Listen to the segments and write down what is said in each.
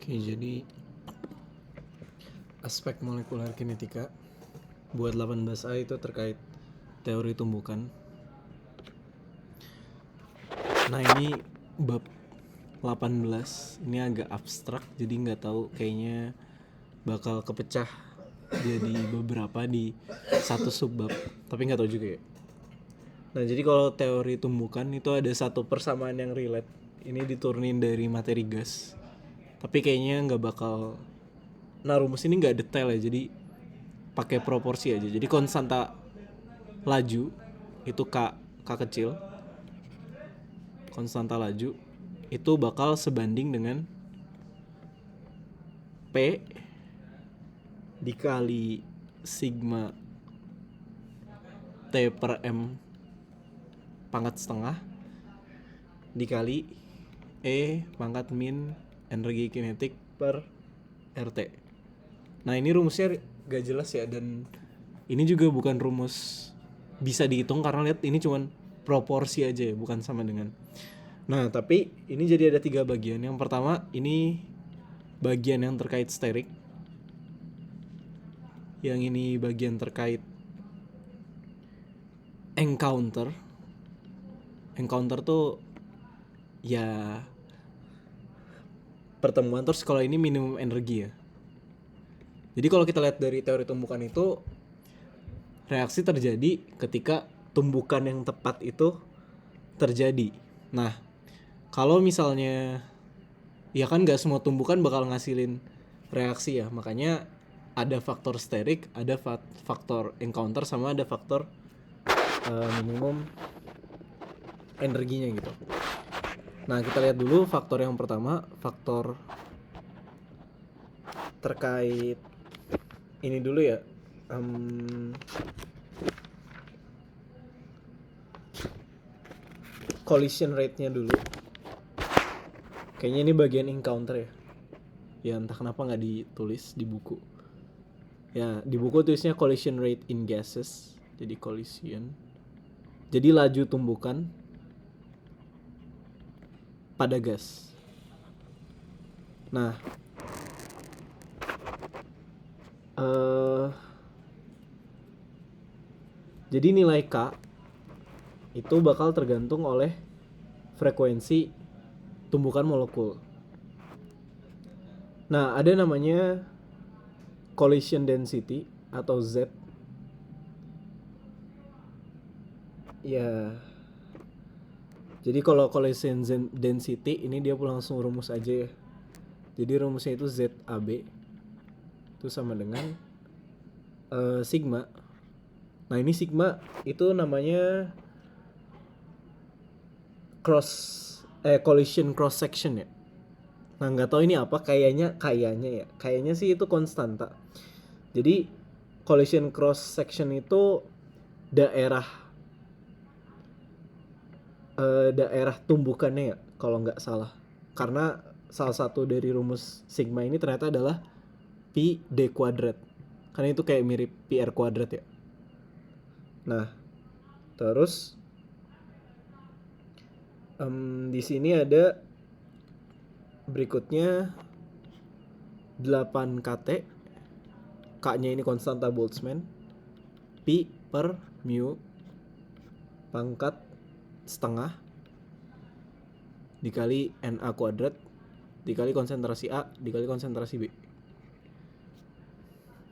Oke, jadi aspek molekuler kinetika buat 18A itu terkait teori tumbukan. Nah, ini bab 18 ini agak abstrak, jadi nggak tahu, kayaknya bakal kepecah jadi beberapa di satu subbab, tapi nggak tahu juga ya. Nah, jadi kalau teori tumbukan itu ada satu persamaan yang relate. Ini diturunin dari materi gas, tapi kayaknya nggak bakal. Nah, rumus ini nggak detail ya, jadi pakai proporsi aja. Jadi konstanta laju itu k kecil, konstanta laju itu bakal sebanding dengan P dikali sigma T per M pangkat setengah dikali E pangkat min energi kinetik per RT. Nah, ini rumusnya gak jelas ya, dan ini juga bukan rumus bisa dihitung karena lihat ini cuman proporsi aja ya, bukan sama dengan. Nah, tapi ini jadi ada 3 bagian. Yang pertama ini bagian yang terkait sterik. Yang ini bagian terkait encounter. Encounter tuh ya pertemuan, terus kalau ini minimum energi ya. Jadi kalau kita lihat dari teori tumbukan itu, reaksi terjadi ketika tumbukan yang tepat itu terjadi. Nah, kalau misalnya ya kan gak semua tumbukan bakal ngasilin reaksi ya, makanya ada faktor sterik, ada faktor encounter, sama ada faktor minimum energinya gitu. Nah, kita lihat dulu faktor yang pertama, faktor terkait ini dulu ya. Collision rate-nya dulu. Kayaknya ini bagian encounter ya. Ya entah kenapa nggak ditulis di buku. Ya, di buku tulisnya collision rate in gases. Jadi collision. Jadi laju tumbukan pada gas. Nah, jadi nilai K itu bakal tergantung oleh frekuensi tumbukan molekul. Nah, ada namanya collision density atau Z. Ya. Jadi kalau collision density ini dia langsung rumus aja ya. Jadi rumusnya itu ZAB. Itu sama dengan sigma. Nah, ini sigma itu namanya collision cross section ya. Nah, nggak tahu ini apa, kayaknya sih itu konstanta. Jadi collision cross section itu daerah tumbukannya ya, kalau nggak salah. Karena salah satu dari rumus sigma ini ternyata adalah pi d kuadrat. Karena itu kayak mirip pi r kuadrat ya. Nah, terus di sini ada berikutnya 8 kT. K-nya ini konstanta Boltzmann. Pi per mu pangkat setengah dikali Na kuadrat dikali konsentrasi A dikali konsentrasi B.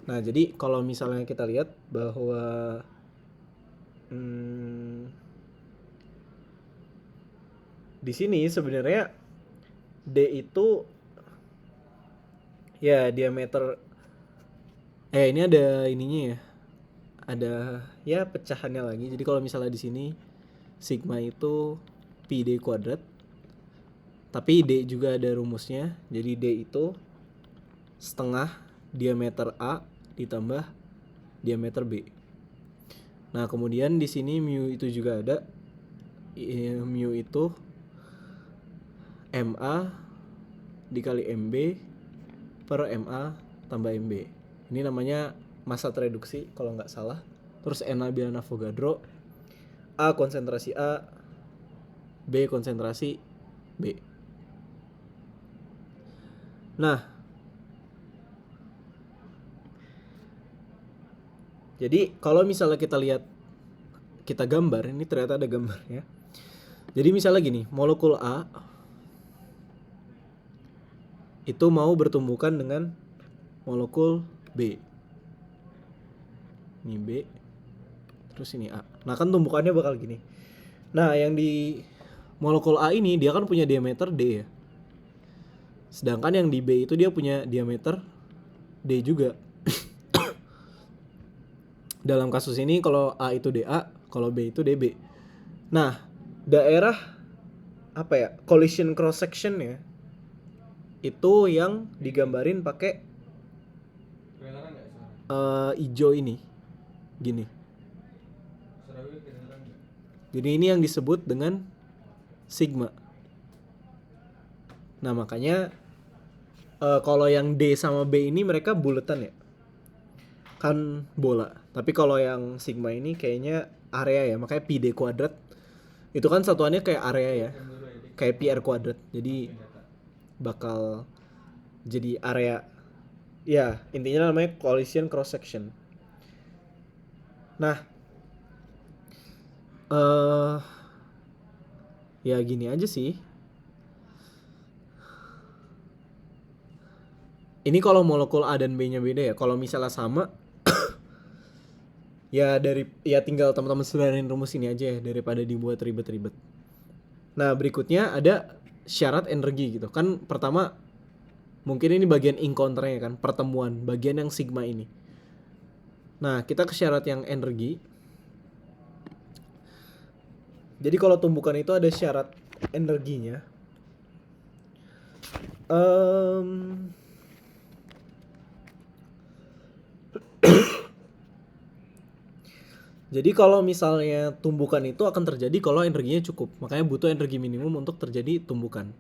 Nah, jadi kalau misalnya kita lihat bahwa di sini sebenarnya D itu ya diameter ini ada ininya ya. Ada ya pecahannya lagi. Jadi kalau misalnya di sini sigma itu pi d kuadrat. Tapi D juga ada rumusnya. Jadi D itu setengah diameter A ditambah diameter B. Nah, kemudian di sini mu itu juga ada. Mu itu MA dikali MB per MA tambah MB. Ini namanya massa tereduksi kalau nggak salah. Terus Na bilang Avogadro, A konsentrasi A, B konsentrasi B. Nah, jadi kalau misalnya kita lihat, kita gambar, ini ternyata ada gambarnya. Jadi misalnya gini, molekul A itu mau bertumbukan dengan molekul B. Ini B, terus ini A. Nah kan tumbukannya bakal gini. Nah yang di molekul A ini dia kan punya diameter D ya. Sedangkan yang di B itu dia punya diameter D juga. Dalam kasus ini kalau A itu DA, kalau B itu DB. Nah, daerah apa ya? Collision cross section ya. Itu yang digambarin pakai hijau ini. Gini. Jadi ini yang disebut dengan sigma. Nah, makanya kalau yang D sama B ini mereka buletan ya. Kan bola. Tapi kalau yang sigma ini kayaknya area ya, makanya pi d kuadrat. Itu kan satuannya kayak area ya. Kayak pi r kuadrat. Jadi bakal jadi area. Ya, intinya namanya collision cross section. Nah, ya gini aja sih. Ini kalau molekul A dan B-nya beda ya. Kalau misalnya sama, ya tinggal teman-teman sederhanin rumus ini aja ya daripada dibuat ribet-ribet. Nah, berikutnya ada syarat energi gitu. Kan pertama mungkin ini bagian encounter-nya kan, pertemuan, bagian yang sigma ini. Nah, kita ke syarat yang energi. Jadi kalau tumbukan itu ada syarat energinya. Jadi kalau misalnya tumbukan itu akan terjadi kalau energinya cukup. Makanya butuh energi minimum untuk terjadi tumbukan.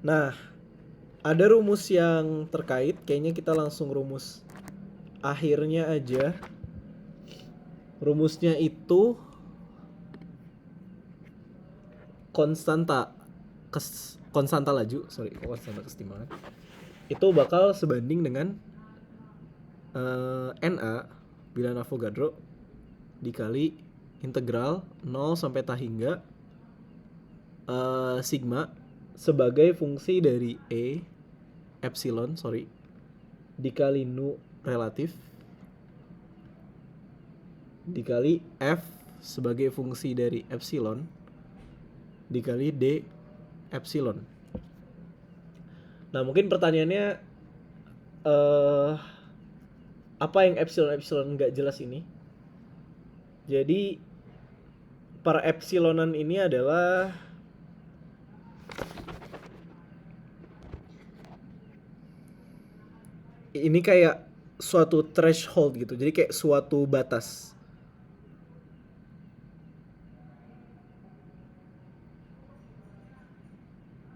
Nah, ada rumus yang terkait. Kayaknya kita langsung rumus akhirnya aja. Rumusnya itu konstanta laju, konstanta kesetimbangan. Itu bakal sebanding dengan Na bilangan Avogadro dikali integral 0 sampai tah hingga sigma sebagai fungsi dari epsilon dikali nu relatif dikali f sebagai fungsi dari epsilon dikali d epsilon. Nah mungkin pertanyaannya apa yang epsilon nggak jelas ini? Jadi para epsilonan ini adalah ini kayak suatu threshold gitu. Jadi kayak suatu batas.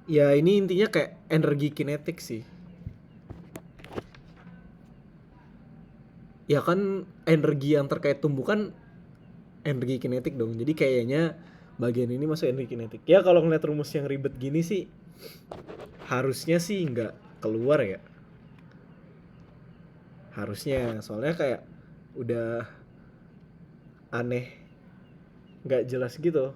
Ya ini intinya kayak energi kinetik sih. Ya kan energi yang terkait tumbukan energi kinetik dong. Jadi kayaknya bagian ini masuk energi kinetik. Ya kalau ngeliat rumus yang ribet gini sih harusnya sih nggak keluar ya. Harusnya, soalnya kayak udah aneh, nggak jelas gitu.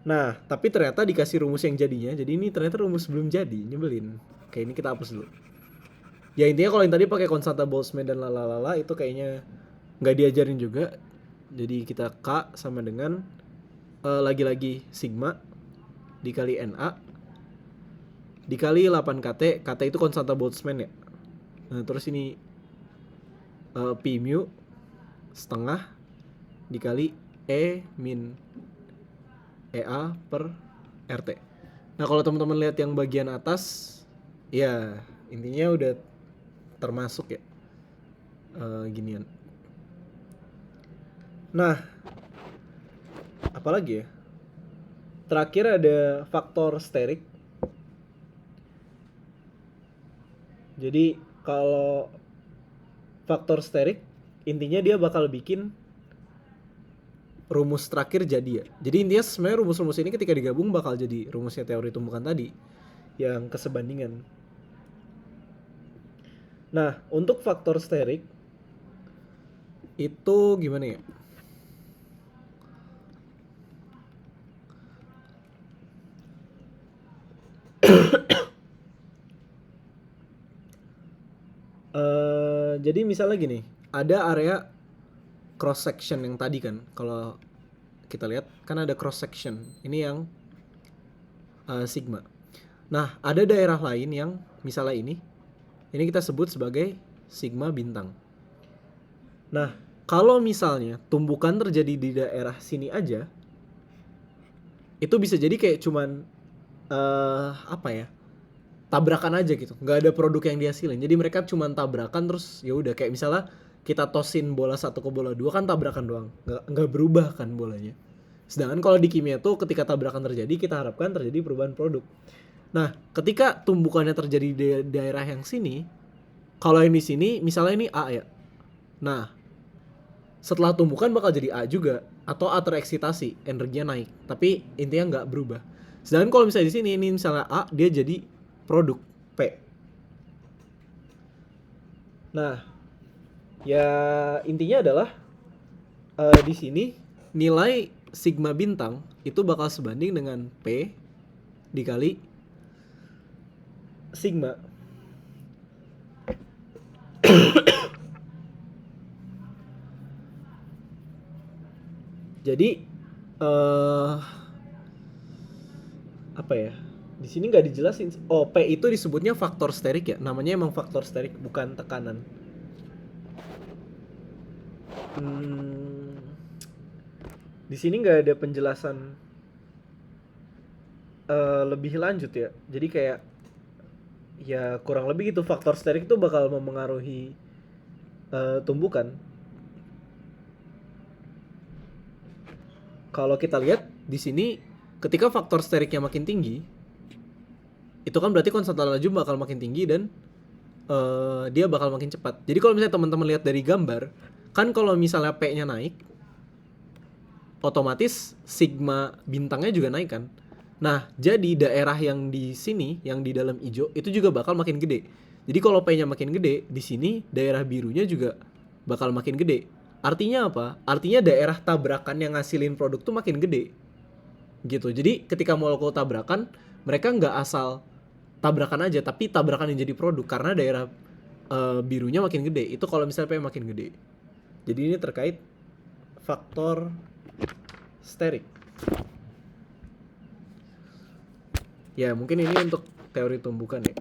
Nah, tapi ternyata dikasih rumus yang jadinya. Jadi ini ternyata rumus belum jadi, nyebelin. Kayak ini kita hapus dulu. Ya intinya kalau yang tadi pakai konstanta Boltzmann dan lalalala itu kayaknya nggak diajarin juga. Jadi kita K sama dengan lagi-lagi sigma dikali Na dikali 8 KT. KT itu konstanta Boltzmann ya. Nah, terus ini P mu setengah dikali E min EA per RT. Nah kalau teman-teman lihat yang bagian atas, ya intinya udah termasuk ya ginian. Nah, apalagi ya? Terakhir ada faktor sterik. Jadi kalau faktor sterik intinya dia bakal bikin rumus terakhir jadi ya. Jadi intinya sebenarnya rumus-rumus ini ketika digabung bakal jadi rumusnya teori tumbukan tadi yang kesebandingan. Nah, untuk faktor sterik itu gimana ya? Jadi misalnya gini, ada area cross section yang tadi kan, kalau kita lihat kan ada cross section. Ini yang sigma. Nah, ada daerah lain yang misalnya ini kita sebut sebagai sigma bintang. Nah, kalau misalnya tumbukan terjadi di daerah sini aja, itu bisa jadi kayak cuman apa ya, tabrakan aja gitu, nggak ada produk yang dihasilin. Jadi mereka cuman tabrakan terus ya udah, kayak misalnya kita tosin bola 1 ke bola 2 kan tabrakan doang, nggak berubah kan bolanya. Sedangkan kalau di kimia tuh ketika tabrakan terjadi kita harapkan terjadi perubahan produk. Nah, ketika tumbukannya terjadi di daerah yang sini, kalau yang di sini misalnya ini A ya. Nah, setelah tumbukan bakal jadi A juga, atau A tereksitasi, energinya naik, tapi intinya nggak berubah. Sedangkan kalau misalnya di sini ini misalnya A, dia jadi produk P. Nah, ya intinya adalah di sini nilai sigma bintang itu bakal sebanding dengan P dikali sigma. Jadi apa ya? Di sini nggak dijelasin. Oh, P itu disebutnya faktor sterik ya. Namanya emang faktor sterik, bukan tekanan. Di sini nggak ada penjelasan lebih lanjut ya. Jadi kayak ya kurang lebih gitu, faktor sterik itu bakal memengaruhi tumbukan. Kalau kita lihat di sini, ketika faktor steriknya makin tinggi, itu kan berarti konstanta laju bakal makin tinggi dan dia bakal makin cepat. Jadi kalau misalnya teman-teman lihat dari gambar, kan kalau misalnya P-nya naik, otomatis sigma bintangnya juga naik kan. Nah, jadi daerah yang di sini, yang di dalam hijau, itu juga bakal makin gede. Jadi kalau P-nya makin gede, di sini daerah birunya juga bakal makin gede. Artinya apa? Artinya daerah tabrakan yang ngasilin produk tuh makin gede. Gitu. Jadi ketika molekul tabrakan, mereka nggak asal tabrakan aja, tapi tabrakan yang jadi produk karena daerah birunya makin gede. Itu kalau misalnya P makin gede. Jadi ini terkait faktor sterik. Ya mungkin ini untuk teori tumbukan ya.